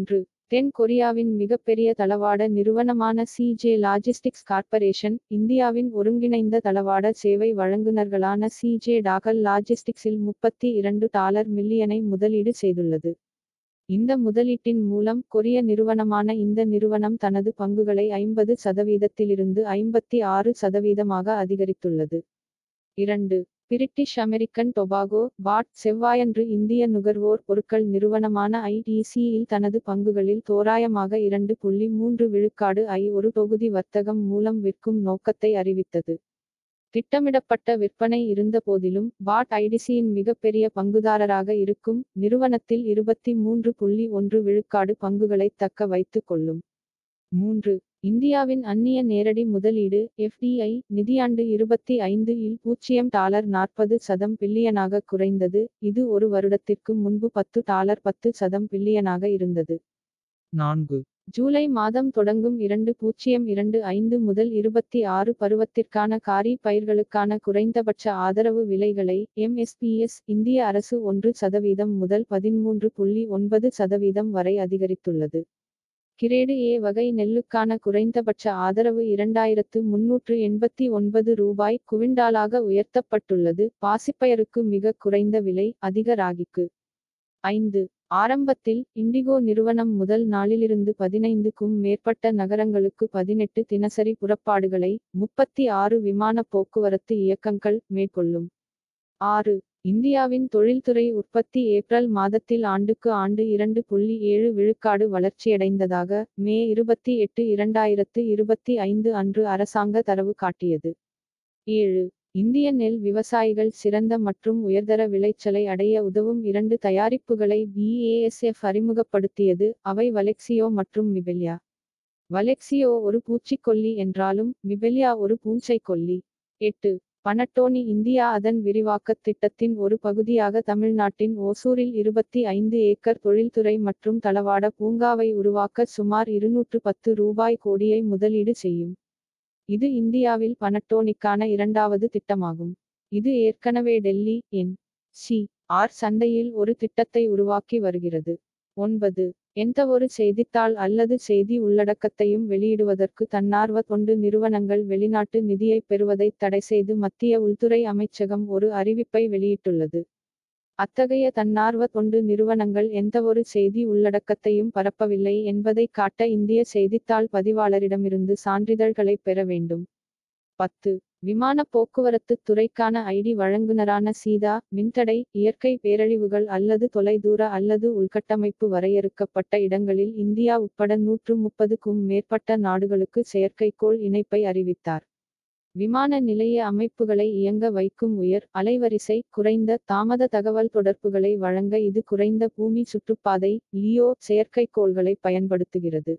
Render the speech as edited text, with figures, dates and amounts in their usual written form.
3. தென் கொரியாவின் மிகப்பெரிய தளவாட நிறுவனமான சிஜே லாஜிஸ்டிக்ஸ் கார்ப்பரேஷன், இந்தியாவின் ஒருங்கிணைந்த தளவாட சேவை வழங்குனர்களான சிஜே டாகல் லாஜிஸ்டிக்ஸில் $32 மில்லியனை முதலீடு செய்துள்ளது. இந்த முதலீட்டின் மூலம் கொரிய நிறுவனமான இந்த நிறுவனம் தனது பங்குகளை 50%லிருந்து 56%ஆக அதிகரித்துள்ளது. 2. பிரிட்டிஷ் அமெரிக்கன் டொபாகோ பாட் செவ்வாயன்று இந்திய நுகர்வோர் பொருட்கள் நிறுவனமான ஐடிசி-இல் தனது பங்குகளில் தோராயமாக 2.3 விழுக்காடு ஒரு தொகுதி வர்த்தகம் மூலம் விற்கும் நோக்கத்தை அறிவித்தது. திட்டமிடப்பட்ட விற்பனை இருந்தபோதிலும் பாட் ஐடிசியின் மிகப்பெரிய பங்குதாரராக இருக்கும் நிறுவனத்தில் 23.1 விழுக்காடு பங்குகளை தக்க வைத்துக் கொள்ளும். 3. இந்தியாவின் அந்நிய நேரடி முதலீடு எஃப்டிஐ நிதியாண்டு 25-இல் $0.40 பில்லியனாக குறைந்தது. இது ஒரு வருடத்திற்கு முன்பு $10.10 பில்லியனாக இருந்தது. 4. ஜூலை மாதம் தொடங்கும் 2025 முதல் 26 பருவத்திற்கான காரி பயிர்களுக்கான குறைந்தபட்ச ஆதரவு விலைகளை எம்எஸ்பிஎஸ் இந்திய அரசு 1% முதல் 13.9% வரை அதிகரித்துள்ளது. கிரேடு ஏ வகை நெல்லுக்கான குறைந்தபட்ச ஆதரவு ரூ. 2389 குவிண்டாலாக உயர்த்தப்பட்டுள்ளது. பாசிப்பயருக்கு மிக குறைந்த விலை, அதிக ராகிக்கு. 5. ஆரம்பத்தில் இண்டிகோ நிறுவனம் முதல் நாளிலிருந்து 15க்கும் மேற்பட்ட நகரங்களுக்கு 18 தினசரி புறப்பாடுகளை 36 விமான போக்குவரத்து இயக்கங்கள் மேற்கொள்ளும். 6. இந்தியாவின் தொழில்துறை உற்பத்தி ஏப்ரல் மாதத்தில் ஆண்டுக்கு ஆண்டு 2.7 விழுக்காடு வளர்ச்சியடைந்ததாக மே 28, 2025 அன்று அரசாங்க தரவு காட்டியது. 7. இந்திய நெல் விவசாயிகள் சிறந்த மற்றும் உயர்தர விளைச்சலை அடைய உதவும் 2 தயாரிப்புகளை BASF அறிமுகப்படுத்தியது. அவை வலெக்சியோ மற்றும் மிபெல்யா. வலெக்சியோ ஒரு பூச்சிக்கொல்லி என்றாலும் மிபெல்யா ஒரு பூஞ்சைக்கொல்லி. 8. பனட்டோனி இந்தியா அதன் விரிவாக்கத் திட்டத்தின் ஒரு பகுதியாக தமிழ்நாட்டின் ஓசூரில் 25 ஏக்கர் தொழில்துறை மற்றும் தளவாட பூங்காவை உருவாக்க சுமார் ரூ. 210 கோடியை முதலீடு செய்யும். இது இந்தியாவில் பனட்டோனிக்கான இரண்டாவது திட்டமாகும். இது ஏற்கனவே டெல்லி என்.சி.ஆர். சந்தையில் ஒரு திட்டத்தை உருவாக்கி வருகிறது. 9. எந்தவொரு செய்தித்தாள் அல்லது செய்தி உள்ளடக்கத்தையும் வெளியிடுவதற்கு தன்னார்வ தொண்டு நிறுவனங்கள் வெளிநாட்டு நிதியைப் பெறுவதைத் தடைசெய்து மத்திய உள்துறை அமைச்சகம் ஒரு அறிவிப்பை வெளியிட்டுள்ளது. அத்தகைய தன்னார்வ தொண்டு நிறுவனங்கள் எந்தவொரு செய்தி உள்ளடக்கத்தையும் பரப்பவில்லை என்பதைக் காட்ட இந்திய செய்தித்தாள் பதிவாளரிடமிருந்து சான்றிதழ்களைப் பெற வேண்டும். 10. விமான போக்குவரத்துத் துறைக்கான ஐடி வழங்குனரான சீதா, மின்தடை, இயற்கை பேரழிவுகள் அல்லது தொலைதூர அல்லது உள்கட்டமைப்பு வரையறுக்கப்பட்ட இடங்களில் இந்தியா உட்பட 130க்கும் மேற்பட்ட நாடுகளுக்கு செயற்கைக்கோள் இணைப்பை அறிவித்தார். விமான நிலைய அமைப்புகளை இயங்க வைக்கும் உயர் அலைவரிசை குறைந்த தாமத தகவல் தொடர்புகளை வழங்க இது குறைந்த பூமி சுற்றுப்பாதை லியோ செயற்கைக்கோள்களை பயன்படுத்துகிறது.